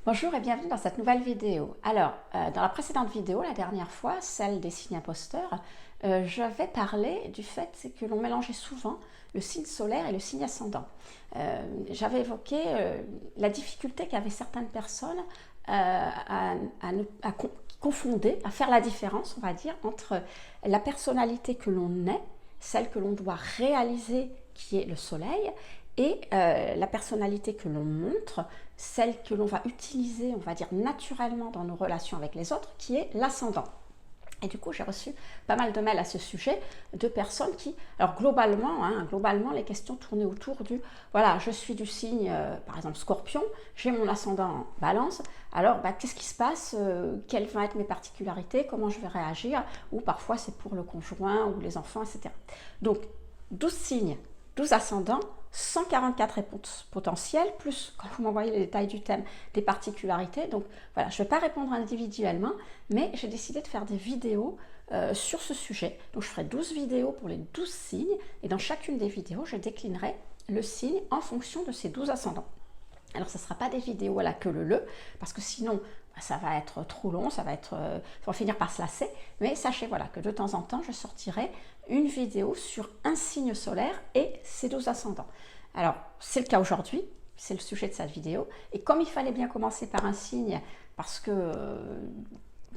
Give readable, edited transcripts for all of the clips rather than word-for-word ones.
Bonjour et bienvenue dans cette nouvelle vidéo. Alors, dans la précédente vidéo, la dernière fois, celle des signes imposteurs, j'avais parlé du fait que l'on mélangeait souvent le signe solaire et le signe ascendant. J'avais évoqué la difficulté qu'avaient certaines personnes qui confondaient, à faire la différence, on va dire, entre la personnalité que l'on est, celle que l'on doit réaliser, qui est le soleil, et la personnalité que l'on montre, celle que l'on va utiliser, on va dire naturellement dans nos relations avec les autres, qui est l'ascendant. Et du coup, j'ai reçu pas mal de mails à ce sujet de personnes qui, alors globalement, les questions tournaient autour du, voilà, je suis du signe, par exemple, Scorpion, j'ai mon ascendant en Balance, alors qu'est-ce qui se passe, quelles vont être mes particularités, comment je vais réagir, ou parfois c'est pour le conjoint ou les enfants, etc. Donc, 12 signes, 12 ascendants, 144 réponses potentielles, plus, quand vous m'envoyez les détails du thème, des particularités. Donc voilà, je ne vais pas répondre individuellement, mais j'ai décidé de faire des vidéos sur ce sujet. Donc je ferai 12 vidéos pour les 12 signes, et dans chacune des vidéos, je déclinerai le signe en fonction de ces 12 ascendants. Alors, ce ne sera pas des vidéos à la queue leu-leu, parce que sinon, ça va être trop long, ça va finir par se lasser. Mais sachez voilà, que de temps en temps, je sortirai une vidéo sur un signe solaire et ses 12 ascendants. Alors, c'est le cas aujourd'hui, c'est le sujet de cette vidéo. Et comme il fallait bien commencer par un signe, parce que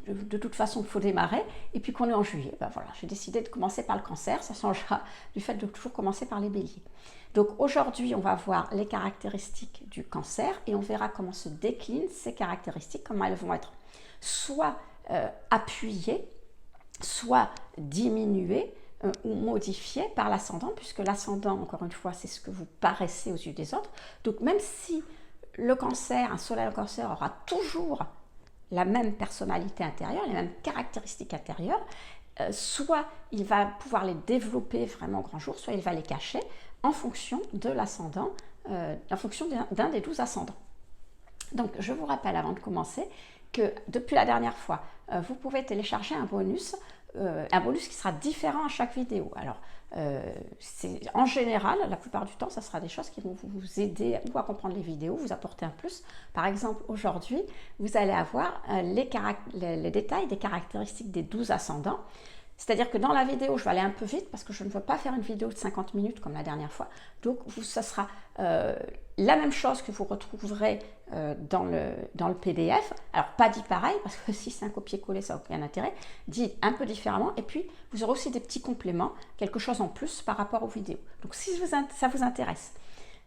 de toute façon, il faut démarrer, et puis qu'on est en juillet, voilà, j'ai décidé de commencer par le Cancer, ça changera du fait de toujours commencer par les Béliers. Donc aujourd'hui, on va voir les caractéristiques du Cancer, et on verra comment se déclinent ces caractéristiques, comment elles vont être soit appuyées, soit diminuées, ou modifiées par l'ascendant, puisque l'ascendant, encore une fois, c'est ce que vous paraissez aux yeux des autres. Donc même si le Cancer, un soleil en Cancer aura toujours la même personnalité intérieure, les mêmes caractéristiques intérieures, soit il va pouvoir les développer vraiment au grand jour, soit il va les cacher en fonction de l'ascendant, en fonction d'un des 12 ascendants. Donc je vous rappelle avant de commencer que depuis la dernière fois, vous pouvez télécharger un bonus qui sera différent à chaque vidéo. Alors, en général, la plupart du temps, ça sera des choses qui vont vous aider ou à comprendre les vidéos, vous apporter un plus. Par exemple, aujourd'hui, vous allez avoir les détails des caractéristiques des 12 ascendants. C'est-à-dire que dans la vidéo, je vais aller un peu vite parce que je ne veux pas faire une vidéo de 50 minutes comme la dernière fois. Donc, ça sera la même chose que vous retrouverez dans le PDF. Alors, pas dit pareil, parce que si c'est un copier-coller, ça n'a aucun intérêt. Dit un peu différemment. Et puis, vous aurez aussi des petits compléments, quelque chose en plus par rapport aux vidéos. Donc, si ça vous intéresse,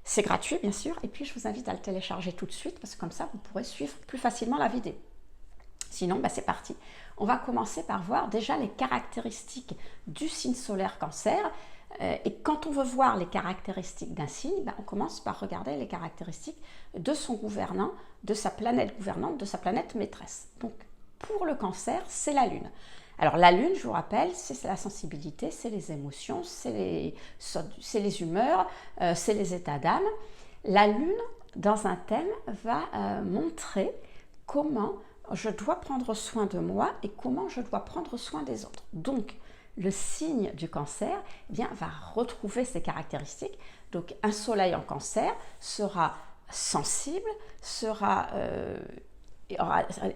c'est gratuit, bien sûr. Et puis, je vous invite à le télécharger tout de suite, parce que comme ça, vous pourrez suivre plus facilement la vidéo. Sinon, c'est parti. On va commencer par voir déjà les caractéristiques du signe solaire Cancer. Et quand on veut voir les caractéristiques d'un signe, on commence par regarder les caractéristiques de son gouvernant, de sa planète gouvernante, de sa planète maîtresse. Donc, pour le Cancer, c'est la Lune. Alors, la Lune, je vous rappelle, c'est la sensibilité, c'est les émotions, c'est les humeurs, c'est les états d'âme. La Lune, dans un thème, va montrer comment je dois prendre soin de moi et comment je dois prendre soin des autres. Donc, le signe du Cancer va retrouver ces caractéristiques. Donc, un soleil en Cancer sera sensible, sera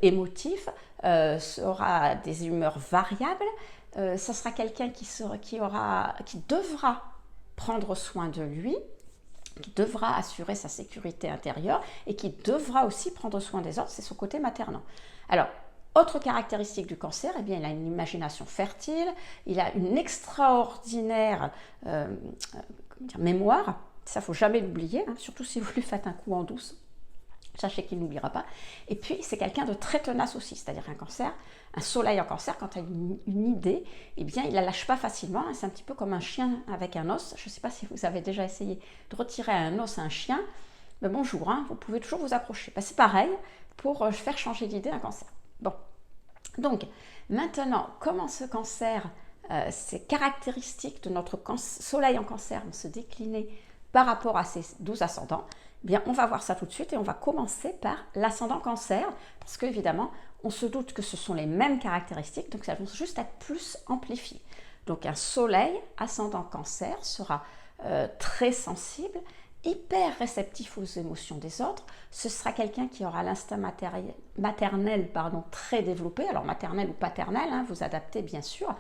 émotif, aura des humeurs variables. Ce sera quelqu'un qui devra prendre soin de lui, qui devra assurer sa sécurité intérieure et qui devra aussi prendre soin des autres, c'est son côté maternant. Alors, autre caractéristique du Cancer, il a une imagination fertile, il a une extraordinaire mémoire, ça il ne faut jamais l'oublier, surtout si vous lui faites un coup en douce. Sachez qu'il n'oubliera pas. Et puis, c'est quelqu'un de très tenace aussi, c'est-à-dire un Cancer, un soleil en Cancer, quand il a une idée, il ne la lâche pas facilement. C'est un petit peu comme un chien avec un os. Je ne sais pas si vous avez déjà essayé de retirer un os à un chien. Mais bonjour, vous pouvez toujours vous accrocher. C'est pareil pour faire changer d'idée un Cancer. Bon, donc, maintenant, comment ce Cancer, ces caractéristiques de notre soleil en Cancer vont se décliner par rapport à ces 12 ascendants? On va voir ça tout de suite et on va commencer par l'ascendant Cancer, parce qu'évidemment, on se doute que ce sont les mêmes caractéristiques, donc elles vont juste être plus amplifiées. Donc un soleil ascendant Cancer sera très sensible hyper réceptif aux émotions des autres. Ce sera quelqu'un qui aura l'instinct maternel très développé, alors maternel ou paternel, hein, vous adaptez bien sûr.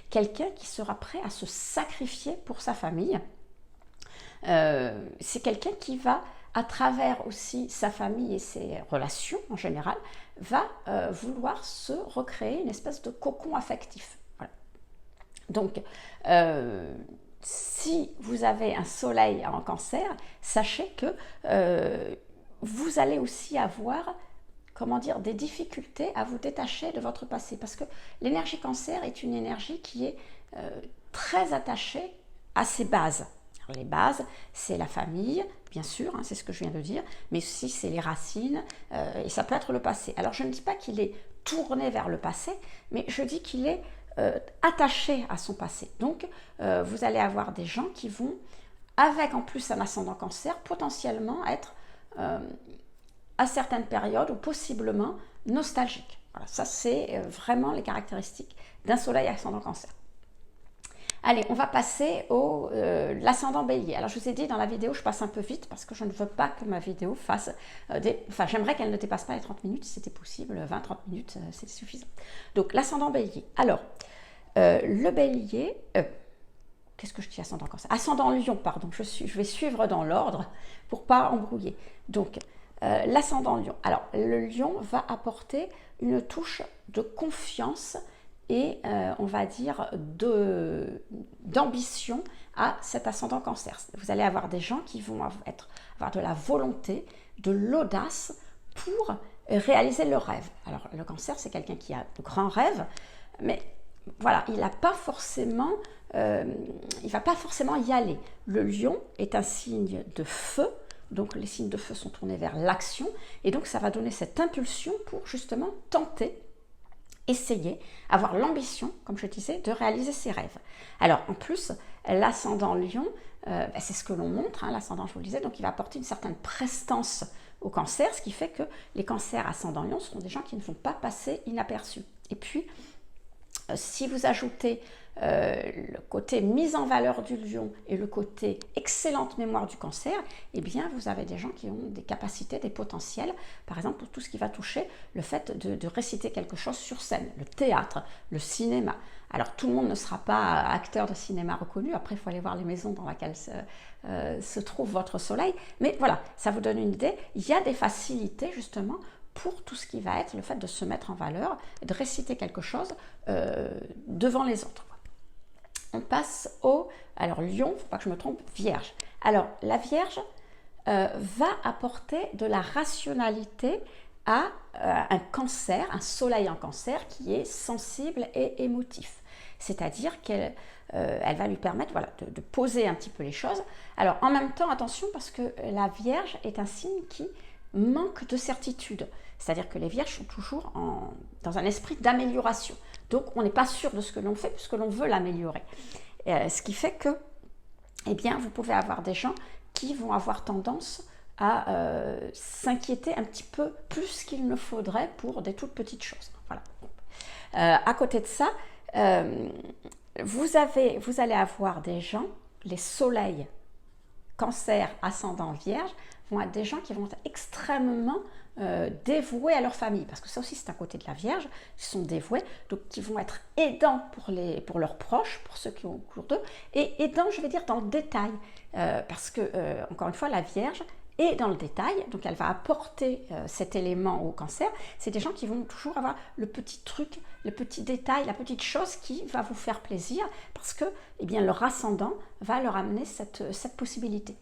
Quelqu'un qui sera prêt à se sacrifier pour sa famille. C'est quelqu'un qui va, à travers aussi sa famille et ses relations en général, va vouloir se recréer une espèce de cocon affectif. Voilà. Donc, si vous avez un soleil en cancer, sachez que vous allez aussi avoir, comment dire, des difficultés à vous détacher de votre passé. Parce que l'énergie cancer est une énergie qui est très attachée à ses bases. Alors, les bases, c'est la famille, bien sûr, hein, c'est ce que je viens de dire, mais aussi c'est les racines, et ça peut être le passé. Alors je ne dis pas qu'il est tourné vers le passé, mais je dis qu'il est attaché à son passé. Donc vous allez avoir des gens qui vont, avec en plus un ascendant cancer, potentiellement être à certaines périodes ou possiblement nostalgiques. Voilà, ça c'est vraiment les caractéristiques d'un soleil ascendant cancer. Allez, on va passer au l'ascendant bélier. Alors je vous ai dit dans la vidéo, je passe un peu vite parce que je ne veux pas que ma vidéo fasse j'aimerais qu'elle ne dépasse pas les 30 minutes si c'était possible, 20-30 minutes c'est suffisant. Donc l'ascendant bélier. Alors, le bélier, qu'est-ce que je dis ascendant cancer? Ascendant lion, pardon, je vais suivre dans l'ordre pour pas embrouiller. Donc, l'ascendant lion. Alors, le lion va apporter une touche de confiance et on va dire d'ambition à cet ascendant cancer. Vous allez avoir des gens qui vont avoir de la volonté, de l'audace pour réaliser leur rêve. Alors le cancer, c'est quelqu'un qui a de grands rêves, mais voilà, il va pas forcément y aller. Le lion est un signe de feu, donc les signes de feu sont tournés vers l'action, et donc ça va donner cette impulsion pour justement tenter, essayer, avoir l'ambition, comme je disais, de réaliser ses rêves. Alors en plus, l'ascendant lion, c'est ce que l'on montre, hein, l'ascendant, je vous le disais, donc il va apporter une certaine prestance au cancer, ce qui fait que les cancers ascendant lion seront des gens qui ne vont pas passer inaperçus. Et puis, si vous ajoutez le côté mise en valeur du lion et le côté excellente mémoire du cancer, eh bien vous avez des gens qui ont des capacités, des potentiels, par exemple pour tout ce qui va toucher le fait de réciter quelque chose sur scène, le théâtre, le cinéma. Alors tout le monde ne sera pas acteur de cinéma reconnu, après il faut aller voir les maisons dans lesquelles se trouve votre soleil, mais voilà, ça vous donne une idée, il y a des facilités justement pour tout ce qui va être le fait de se mettre en valeur, de réciter quelque chose devant les autres. On passe alors lion, il ne faut pas que je me trompe, vierge. Alors la vierge va apporter de la rationalité à un cancer, un soleil en cancer qui est sensible et émotif. C'est-à-dire qu'elle va lui permettre de poser un petit peu les choses. Alors en même temps, attention, parce que la vierge est un signe qui manque de certitude. C'est-à-dire que les vierges sont toujours dans un esprit d'amélioration. Donc, on n'est pas sûr de ce que l'on fait puisque l'on veut l'améliorer. Ce qui fait que, eh bien, vous pouvez avoir des gens qui vont avoir tendance à s'inquiéter un petit peu plus qu'il ne faudrait pour des toutes petites choses. Voilà. À côté de ça, vous allez avoir des gens, les soleils cancer, ascendant vierge, vont être des gens qui vont être extrêmement dévoués à leur famille, parce que ça aussi c'est un côté de la vierge, ils sont dévoués, donc qui vont être aidants pour leurs proches, pour ceux qui ont autour d'eux, et aidants, je vais dire, dans le détail, parce que, encore une fois, la vierge est dans le détail, donc elle va apporter cet élément au cancer. C'est des gens qui vont toujours avoir le petit truc, le petit détail, la petite chose qui va vous faire plaisir, parce que eh bien, leur ascendant va leur amener cette possibilité.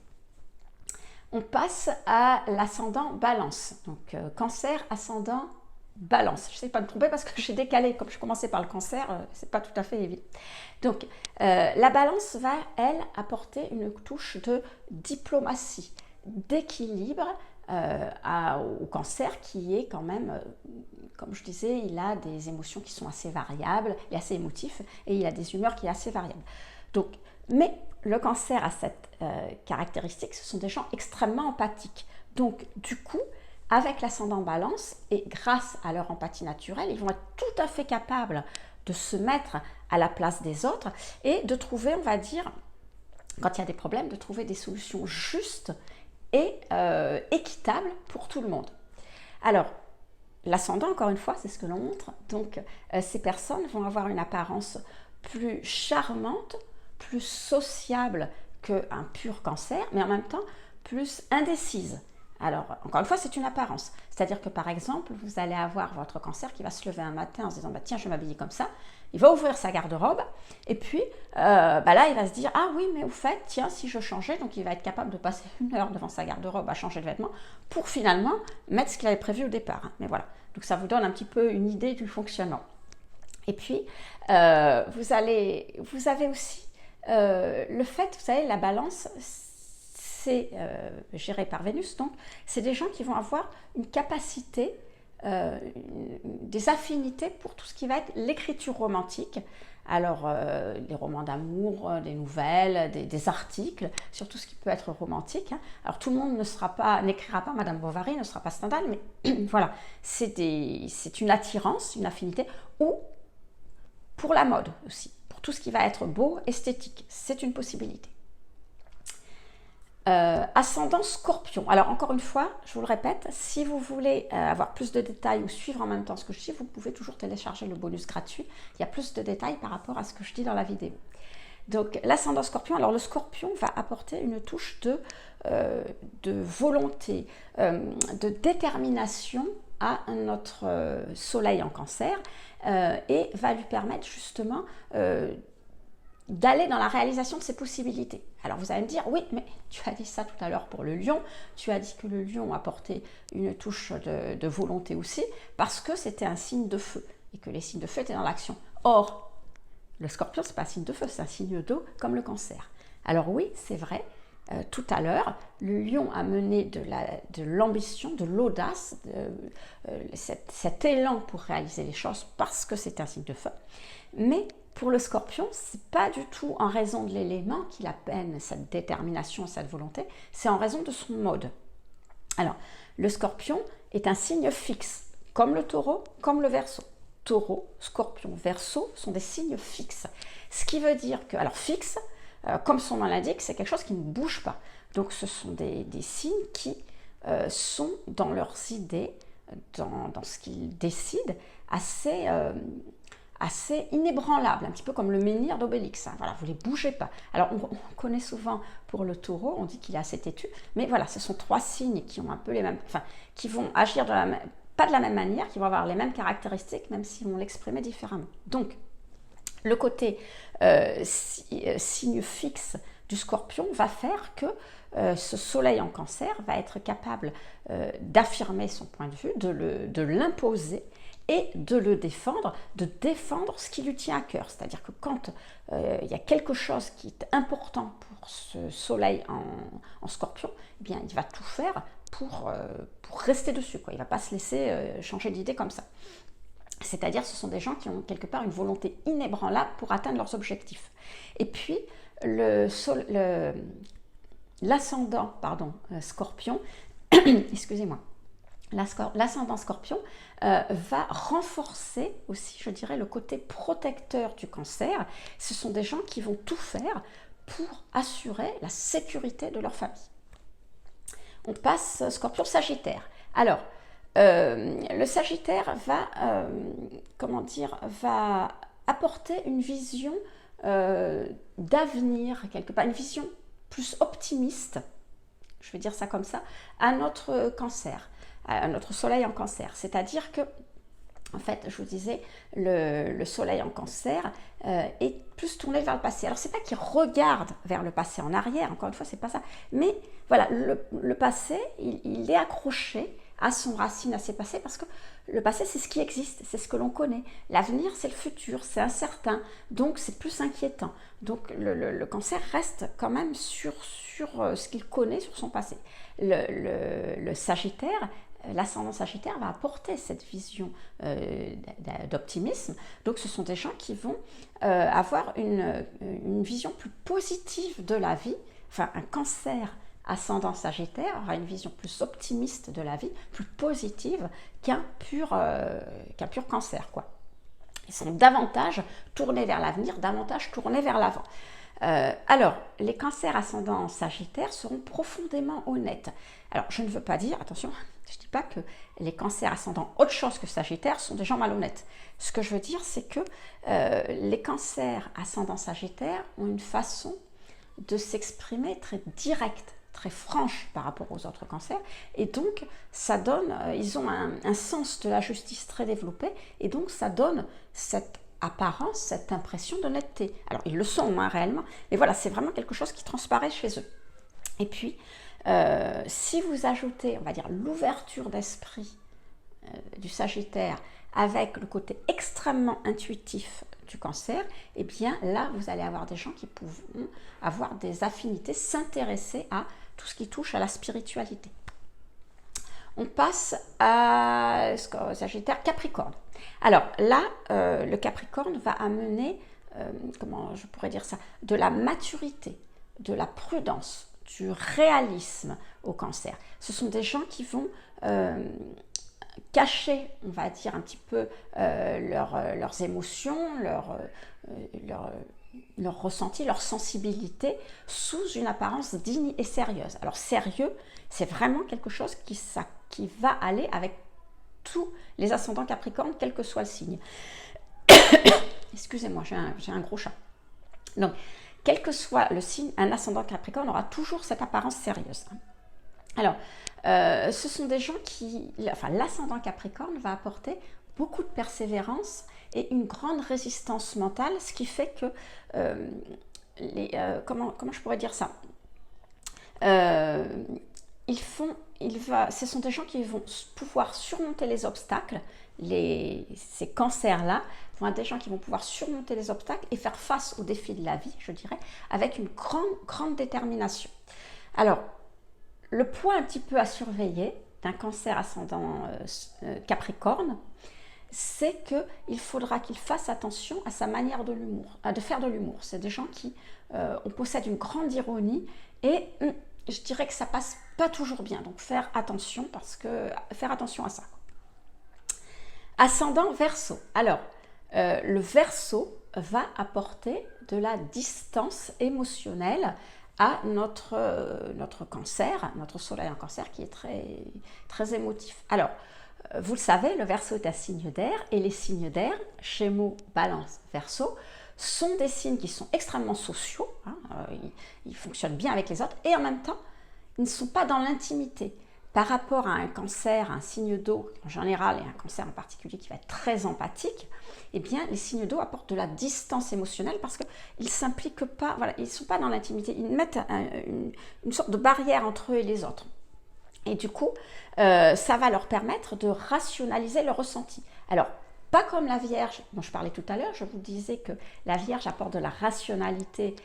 On passe à l'ascendant balance. Donc cancer, ascendant, balance. Je ne sais pas me tromper parce que j'ai décalé, comme je commençais par le cancer, c'est pas tout à fait évident. Donc la balance va, elle, apporter une touche de diplomatie, d'équilibre au cancer qui est quand même, comme je disais, il a des émotions qui sont assez variables, il est assez émotif et il a des humeurs qui sont assez variables. Donc, mais le cancer a cette caractéristique, ce sont des gens extrêmement empathiques. Donc, du coup, avec l'ascendant balance et grâce à leur empathie naturelle, ils vont être tout à fait capables de se mettre à la place des autres et de trouver, on va dire, quand il y a des problèmes, de trouver des solutions justes et équitable pour tout le monde. Alors, l'ascendant, encore une fois, c'est ce que l'on montre. Donc, ces personnes vont avoir une apparence plus charmante, plus sociable qu'un pur cancer, mais en même temps plus indécise. Alors, encore une fois, c'est une apparence. C'est-à-dire que, par exemple, vous allez avoir votre cancer qui va se lever un matin en se disant bah, « Tiens, je vais m'habiller comme ça ». Il va ouvrir sa garde-robe et puis là, il va se dire « Ah oui, mais au fait, tiens, si je changeais », donc il va être capable de passer 1 heure devant sa garde-robe à changer de vêtements pour finalement mettre ce qu'il avait prévu au départ. Mais voilà, donc ça vous donne un petit peu une idée du fonctionnement. Et puis, vous avez aussi le fait, vous savez, la balance, c'est géré par Vénus, donc c'est des gens qui vont avoir une capacité, des affinités pour tout ce qui va être l'écriture romantique. Alors, les romans d'amour, des nouvelles, des articles, sur tout ce qui peut être romantique. Hein. Alors, tout le monde n'écrira pas Madame Bovary, ne sera pas Stendhal, mais voilà, c'est une attirance, une affinité, ou pour la mode aussi, pour tout ce qui va être beau, esthétique, c'est une possibilité. Ascendant Scorpion. Alors encore une fois, je vous le répète, si vous voulez avoir plus de détails ou suivre en même temps ce que je dis, vous pouvez toujours télécharger le bonus gratuit. Il y a plus de détails par rapport à ce que je dis dans la vidéo. Donc l'ascendant Scorpion, alors le Scorpion va apporter une touche de volonté, de détermination à notre soleil en Cancer et va lui permettre justement d'aller dans la réalisation de ses possibilités. Alors vous allez me dire, oui, mais tu as dit ça tout à l'heure pour le lion, tu as dit que le lion apportait une touche de volonté aussi, parce que c'était un signe de feu, et que les signes de feu étaient dans l'action. Or, le scorpion, ce n'est pas un signe de feu, c'est un signe d'eau, comme le cancer. Alors oui, c'est vrai, tout à l'heure, le lion a mené de l'ambition, de l'audace, cet élan pour réaliser les choses, parce que c'est un signe de feu. Mais pour le scorpion, ce n'est pas du tout en raison de l'élément qu'il appelle cette détermination, cette volonté, c'est en raison de son mode. Alors, le scorpion est un signe fixe, comme le taureau, comme le verseau. Taureau, scorpion, verseau sont des signes fixes. Ce qui veut dire que, alors fixe, comme son nom l'indique, c'est quelque chose qui ne bouge pas. Donc ce sont des signes qui sont dans leurs idées, dans ce qu'ils décident, assez inébranlable, un petit peu comme le menhir d'Obélix. Hein. Voilà, vous ne les bougez pas. Alors, on connaît souvent pour le taureau, on dit qu'il est assez têtu, mais voilà, ce sont 3 signes qui ont un peu les mêmes, enfin, qui vont agir pas de la même manière, qui vont avoir les mêmes caractéristiques, même si on l'exprimait différemment. Donc, le côté signe fixe du scorpion va faire que ce soleil en cancer va être capable d'affirmer son point de vue, de l'imposer, et de le défendre, de défendre ce qui lui tient à cœur. C'est-à-dire que quand il y a quelque chose qui est important pour ce soleil en scorpion, eh bien, il va tout faire pour rester dessus, quoi. Il ne va pas se laisser changer d'idée comme ça. C'est-à-dire ce sont des gens qui ont quelque part une volonté inébranlable pour atteindre leurs objectifs. Et puis, l'ascendant scorpion, excusez-moi, l'ascendant scorpion va renforcer aussi, je dirais, le côté protecteur du cancer. Ce sont des gens qui vont tout faire pour assurer la sécurité de leur famille. On passe scorpion-sagittaire. Alors, le sagittaire va apporter une vision d'avenir, quelque part, une vision plus optimiste, je vais dire ça comme ça, à notre cancer, à notre soleil en cancer. C'est-à-dire que, en fait, je vous disais, le soleil en cancer est plus tourné vers le passé. Alors, c'est pas qu'il regarde vers le passé en arrière, encore une fois, c'est pas ça. Mais voilà, le passé, il est accroché à son racine, à ses passés, parce que le passé, c'est ce qui existe, c'est ce que l'on connaît. L'avenir, c'est le futur, c'est incertain, donc c'est plus inquiétant. Donc le cancer reste quand même sur ce qu'il connaît, sur son passé. Le Sagittaire, l'ascendant Sagittaire va apporter cette vision d'optimisme. Donc ce sont des gens qui vont avoir une vision plus positive de la vie. Enfin, un cancer ascendant Sagittaire aura une vision plus optimiste de la vie, plus positive qu'un pur cancer, quoi. Ils sont davantage tournés vers l'avenir, davantage tournés vers l'avant. Alors, les cancers ascendant Sagittaire seront profondément honnêtes. Alors, je ne veux pas dire, attention, je ne dis pas que les cancers ascendant autre chose que Sagittaire sont des gens malhonnêtes. Ce que je veux dire, c'est que les cancers ascendant Sagittaire ont une façon de s'exprimer très directe, très franche par rapport aux autres cancers, et donc ça donne, ils ont un sens de la justice très développé, et donc ça donne cette apparence, cette impression d'honnêteté. Alors ils le sont réellement, mais voilà, c'est vraiment quelque chose qui transparaît chez eux. Et puis, si vous ajoutez, on va dire, l'ouverture d'esprit du Sagittaire avec le côté extrêmement intuitif du Cancer, eh bien là, vous allez avoir des gens qui pourront avoir des affinités, s'intéresser à tout ce qui touche à la spiritualité. On passe au Sagittaire Capricorne. Alors là, le Capricorne va amener, comment je pourrais dire ça, de la maturité, de la prudence, du réalisme au Cancer. Ce sont des gens qui vont cacher, on va dire, un petit peu leurs émotions, leur ressenti, leur sensibilité sous une apparence digne et sérieuse. Alors sérieux, c'est vraiment quelque chose qui va aller avec tous les ascendants Capricorne, quel que soit le signe. Excusez-moi, j'ai un gros chat. Donc, quel que soit le signe, un ascendant Capricorne aura toujours cette apparence sérieuse. Alors, ce sont des gens l'ascendant Capricorne va apporter beaucoup de persévérance et une grande résistance mentale, ce qui fait que, comment je pourrais dire ça, ce sont des gens qui vont pouvoir surmonter les obstacles, ces cancers-là vont être des gens qui vont pouvoir surmonter les obstacles et faire face aux défis de la vie, je dirais, avec une grande détermination. Alors, le point un petit peu à surveiller d'un Cancer ascendant Capricorne, c'est qu'il faudra qu'il fasse attention à sa manière de faire de l'humour. C'est des gens qui possèdent une grande ironie et je dirais que ça passe pas toujours bien. Donc faire attention à ça. Ascendant Verseau. Alors, le Verseau va apporter de la distance émotionnelle à notre Cancer, notre Soleil en Cancer qui est très, très émotif. Alors, vous le savez, le Verseau est un signe d'air et les signes d'air, Gémeaux, Balance, Verseau, sont des signes qui sont extrêmement sociaux, ils fonctionnent bien avec les autres et en même temps, ils ne sont pas dans l'intimité. Par rapport à un Cancer, un signe d'eau en général et un Cancer en particulier qui va être très empathique, eh bien les signes d'eau apportent de la distance émotionnelle parce qu'ils ne s'impliquent pas, ils ne sont pas dans l'intimité, ils mettent une sorte de barrière entre eux et les autres. Et du coup, ça va leur permettre de rationaliser leur ressenti. Alors, pas comme la Vierge dont je parlais tout à l'heure, je vous disais que la Vierge apporte de la rationalité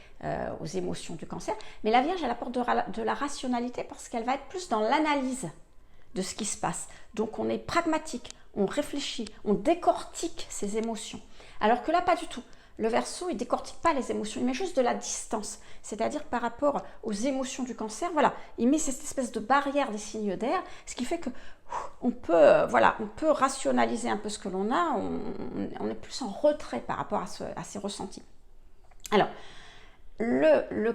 aux émotions du Cancer, mais la Vierge, elle apporte de la rationalité parce qu'elle va être plus dans l'analyse de ce qui se passe. Donc on est pragmatique, on réfléchit, on décortique ses émotions. Alors que là, pas du tout. Le Verseau, il ne décortique pas les émotions, il met juste de la distance. C'est-à-dire que par rapport aux émotions du Cancer, il met cette espèce de barrière des signes d'air, ce qui fait que on peut rationaliser un peu ce que l'on a, on est plus en retrait par rapport à ces ressentis. Alors, le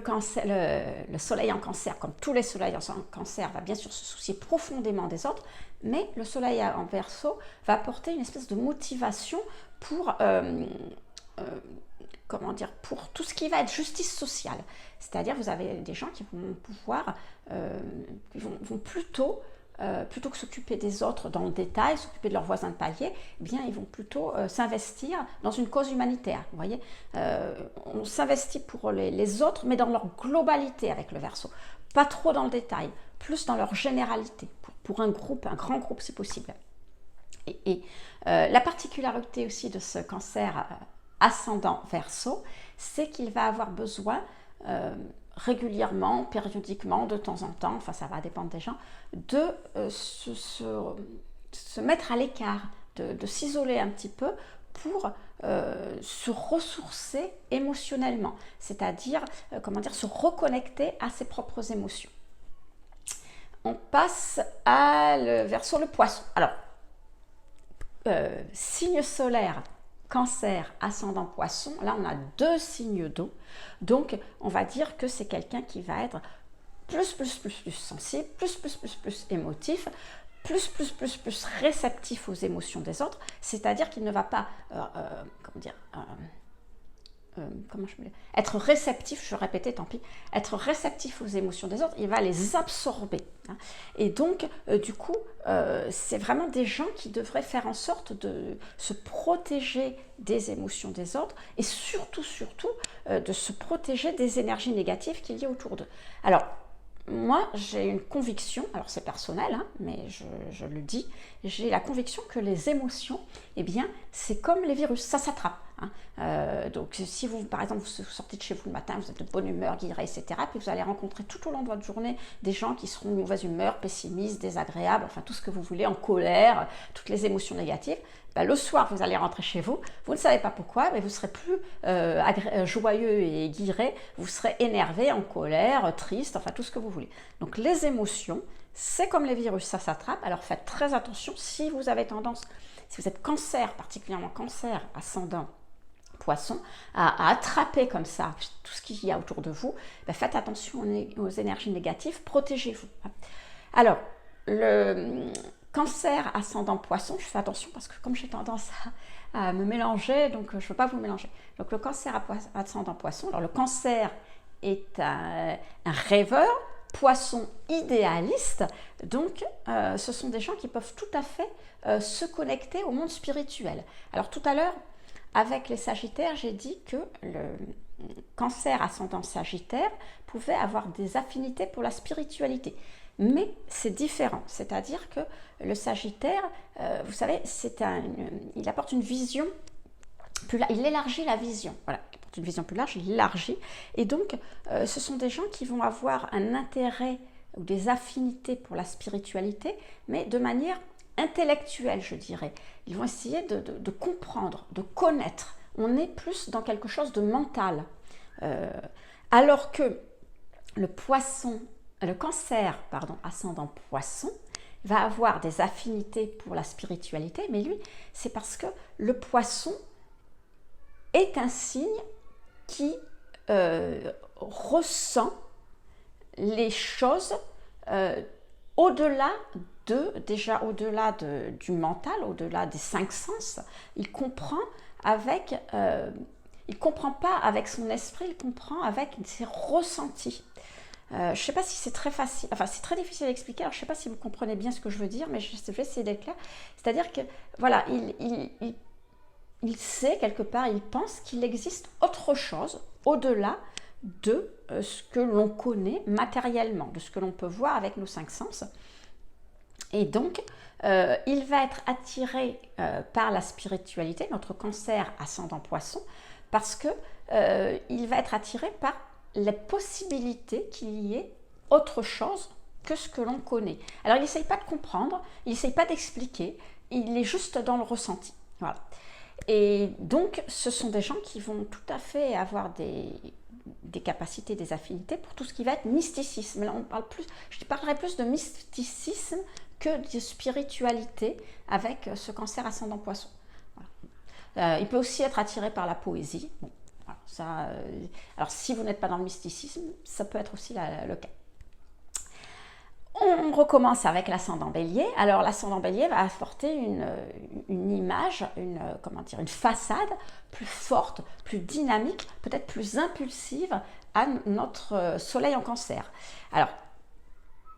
Soleil en Cancer, comme tous les soleils en Cancer, va bien sûr se soucier profondément des autres, mais le Soleil en Verseau va apporter une espèce de motivation pour pour tout ce qui va être justice sociale. C'est-à-dire, vous avez des gens qui vont pouvoir, vont plutôt que s'occuper des autres dans le détail, s'occuper de leurs voisins de palier, eh bien, ils vont plutôt s'investir dans une cause humanitaire. Vous voyez, on s'investit pour les autres, mais dans leur globalité avec le Verseau. Pas trop dans le détail, plus dans leur généralité, pour un grand groupe si possible. Et la particularité aussi de ce Cancer ascendant Verseau, c'est qu'il va avoir besoin régulièrement, périodiquement, de temps en temps, ça va dépendre des gens, de se mettre à l'écart, de s'isoler un petit peu pour se ressourcer émotionnellement, c'est-à-dire, se reconnecter à ses propres émotions. On passe vers le Poisson. Alors, signe solaire Cancer, ascendant poisson, là on a 2 signes d'eau, donc on va dire que c'est quelqu'un qui va être plus sensible, plus émotif, plus réceptif aux émotions des autres, c'est-à-dire qu'il ne va pas, comment dire, être réceptif, je répétais, tant pis, être réceptif aux émotions des autres, il va les absorber. Hein. Et donc, du coup, c'est vraiment des gens qui devraient faire en sorte de se protéger des émotions des autres et surtout, de se protéger des énergies négatives qu'il y a autour d'eux. Alors, moi, j'ai une conviction, alors c'est personnel, hein, mais je le dis, j'ai la conviction que les émotions, eh bien, c'est comme les virus, ça s'attrape. Hein. Donc, si vous, par exemple, vous sortez de chez vous le matin, vous êtes de bonne humeur, guiré, etc., puis vous allez rencontrer tout au long de votre journée des gens qui seront de mauvaise humeur, pessimistes, désagréables, enfin tout ce que vous voulez, en colère, toutes les émotions négatives. Ben, le soir, vous allez rentrer chez vous, vous ne savez pas pourquoi, mais vous serez plus joyeux et guiré, vous serez énervé, en colère, triste, enfin tout ce que vous voulez. Donc les émotions, c'est comme les virus, ça s'attrape, alors faites très attention si vous avez tendance, si vous êtes cancer, particulièrement cancer, ascendant, poisson, à attraper comme ça tout ce qu'il y a autour de vous, ben faites attention aux énergies négatives, protégez-vous. Alors, le Cancer, ascendant poisson, je fais attention parce que comme j'ai tendance à me mélanger, donc je ne veux pas vous mélanger. Donc le cancer ascendant poisson, alors le cancer est un rêveur, poisson idéaliste, donc ce sont des gens qui peuvent tout à fait se connecter au monde spirituel. Alors tout à l'heure, avec les Sagittaires, j'ai dit que le cancer ascendant Sagittaire pouvait avoir des affinités pour la spiritualité. Mais c'est différent, c'est-à-dire que le Sagittaire, vous savez, il apporte une vision, il élargit la vision, voilà, il apporte une vision plus large, il élargit, et donc ce sont des gens qui vont avoir un intérêt ou des affinités pour la spiritualité, mais de manière intellectuelle, je dirais. Ils vont essayer de comprendre, de connaître, on est plus dans quelque chose de mental, alors que le cancer, ascendant poisson, va avoir des affinités pour la spiritualité, mais lui, c'est parce que le poisson est un signe qui ressent les choses au-delà du mental, au-delà des 5 sens. Il comprend il comprend pas avec son esprit, il comprend avec ses ressentis. Je ne sais pas si c'est très facile, enfin c'est très difficile à expliquer, alors je ne sais pas si vous comprenez bien ce que je veux dire, mais je vais essayer d'être clair. C'est-à-dire que, voilà, il sait quelque part, il pense qu'il existe autre chose au-delà de ce que l'on connaît matériellement, de ce que l'on peut voir avec nos 5 sens. Et donc, il va être attiré par la spiritualité, notre cancer ascendant poisson, parce que il va être attiré par les possibilités qu'il y ait autre chose que ce que l'on connaît. Alors, il n'essaye pas de comprendre, il n'essaye pas d'expliquer, il est juste dans le ressenti. Voilà. Et donc, ce sont des gens qui vont tout à fait avoir des capacités, des affinités pour tout ce qui va être mysticisme. Là, je parlerai plus de mysticisme que de spiritualité avec ce cancer ascendant poisson. Voilà. Il peut aussi être attiré par la poésie. Bon. Alors, si vous n'êtes pas dans le mysticisme, ça peut être aussi le cas. On recommence avec l'ascendant bélier. Alors, l'ascendant bélier va apporter une image, une façade plus forte, plus dynamique, peut-être plus impulsive à notre soleil en cancer. Alors,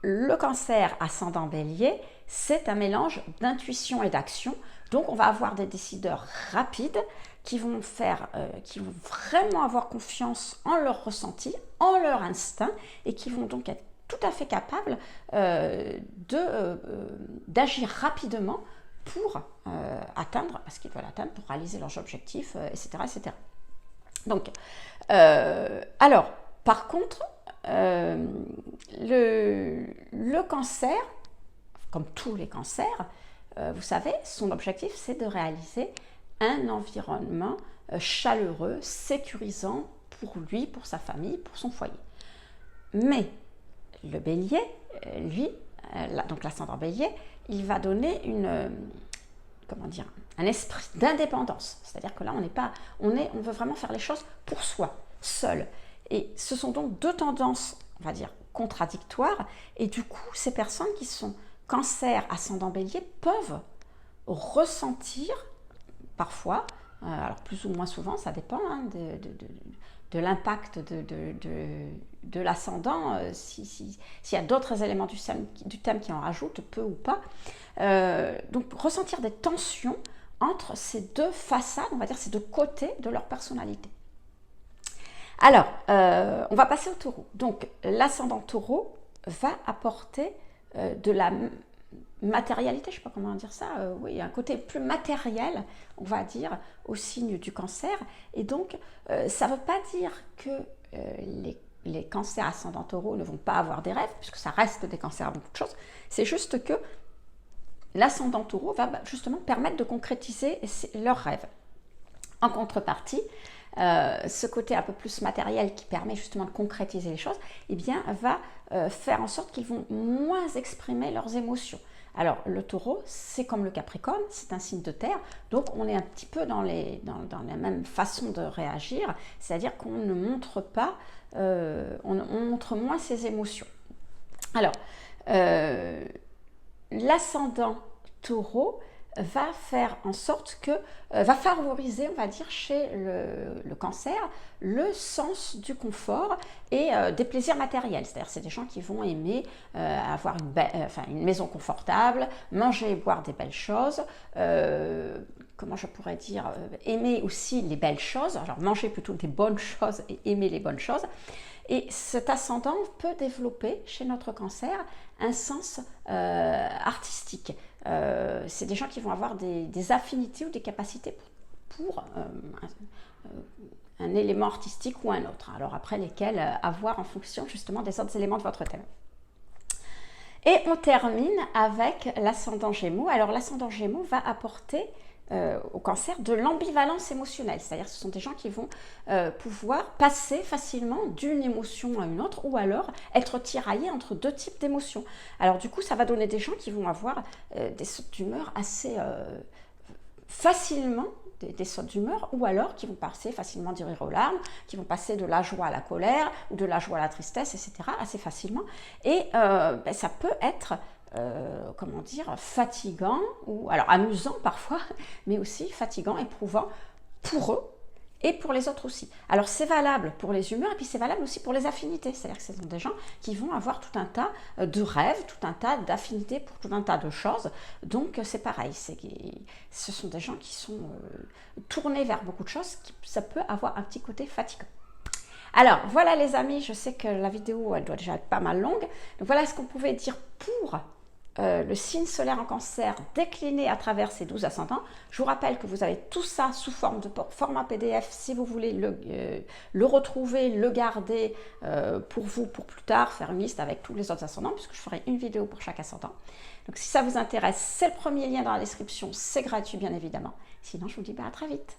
le cancer ascendant bélier, c'est un mélange d'intuition et d'action. Donc, on va avoir des décideurs rapides qui vont vraiment avoir confiance en leur ressenti, en leur instinct, et qui vont donc être tout à fait capables d'agir rapidement pour atteindre, parce qu'ils veulent atteindre, pour réaliser leurs objectifs, etc., etc. Donc, alors, par contre, le cancer, comme tous les cancers, vous savez, son objectif, c'est de réaliser un environnement chaleureux, sécurisant pour lui, pour sa famille, pour son foyer. Mais le bélier, lui, donc l'ascendant bélier, il va donner un esprit d'indépendance. C'est-à-dire que là, on veut vraiment faire les choses pour soi, seul. Et ce sont donc deux tendances, on va dire, contradictoires. Et du coup, ces personnes qui sont Cancer, ascendant Bélier peuvent ressentir parfois, alors plus ou moins souvent, ça dépend hein, de l'impact de l'ascendant, s'il y a d'autres éléments du thème qui en rajoutent, peu ou pas. Donc ressentir des tensions entre ces deux façades, on va dire ces deux côtés de leur personnalité. Alors, on va passer au taureau. Donc l'ascendant taureau va apporter de la matérialité, je ne sais pas comment dire ça, oui, un côté plus matériel, on va dire, au signe du cancer. Et donc, ça ne veut pas dire que les cancers ascendant taureau ne vont pas avoir des rêves, puisque ça reste des cancers à beaucoup de choses. C'est juste que l'ascendant taureau va justement permettre de concrétiser leurs rêves. En contrepartie, ce côté un peu plus matériel qui permet justement de concrétiser les choses, eh bien, va faire en sorte qu'ils vont moins exprimer leurs émotions. Alors, le taureau, c'est comme le capricorne, c'est un signe de terre, donc on est un petit peu dans la même façon de réagir, c'est-à-dire qu'on ne montre pas, on montre moins ses émotions. Alors, l'ascendant taureau va faire en sorte que, va favoriser, on va dire, chez le cancer, le sens du confort et des plaisirs matériels. C'est-à-dire c'est des gens qui vont aimer avoir une maison confortable, manger et boire des belles choses, comment je pourrais dire, aimer aussi les belles choses, alors manger plutôt des bonnes choses et aimer les bonnes choses. Et cet ascendant peut développer chez notre cancer un sens artistique. C'est des gens qui vont avoir des affinités ou des capacités pour un élément artistique ou un autre. Alors après lesquels avoir en fonction justement des autres éléments de votre thème. Et on termine avec l'ascendant Gémeaux. Alors l'ascendant Gémeaux va apporter au cancer de l'ambivalence émotionnelle, c'est-à-dire ce sont des gens qui vont pouvoir passer facilement d'une émotion à une autre ou alors être tiraillés entre deux types d'émotions. Alors du coup ça va donner des gens qui vont avoir des sautes d'humeur assez facilement, des sautes d'humeur, ou alors qui vont passer facilement du rire aux larmes, qui vont passer de la joie à la colère ou de la joie à la tristesse, etc. assez facilement. Et ça peut être comment dire, fatigant, ou alors amusant parfois, mais aussi fatigant, éprouvant pour eux et pour les autres aussi. Alors c'est valable pour les humeurs et puis c'est valable aussi pour les affinités, c'est-à-dire que ce sont des gens qui vont avoir tout un tas de rêves, tout un tas d'affinités pour tout un tas de choses, donc c'est pareil, ce sont des gens qui sont tournés vers beaucoup de choses, ça peut avoir un petit côté fatigant. Alors voilà les amis, je sais que la vidéo elle doit déjà être pas mal longue, donc voilà ce qu'on pouvait dire pour le signe solaire en cancer décliné à travers ces 12 ascendants. Je vous rappelle que vous avez tout ça sous forme de format PDF si vous voulez le retrouver, le garder pour vous, pour plus tard, faire une liste avec tous les autres ascendants, puisque je ferai une vidéo pour chaque ascendant. Donc si ça vous intéresse, c'est le premier lien dans la description, c'est gratuit bien évidemment. Sinon je vous dis à très vite.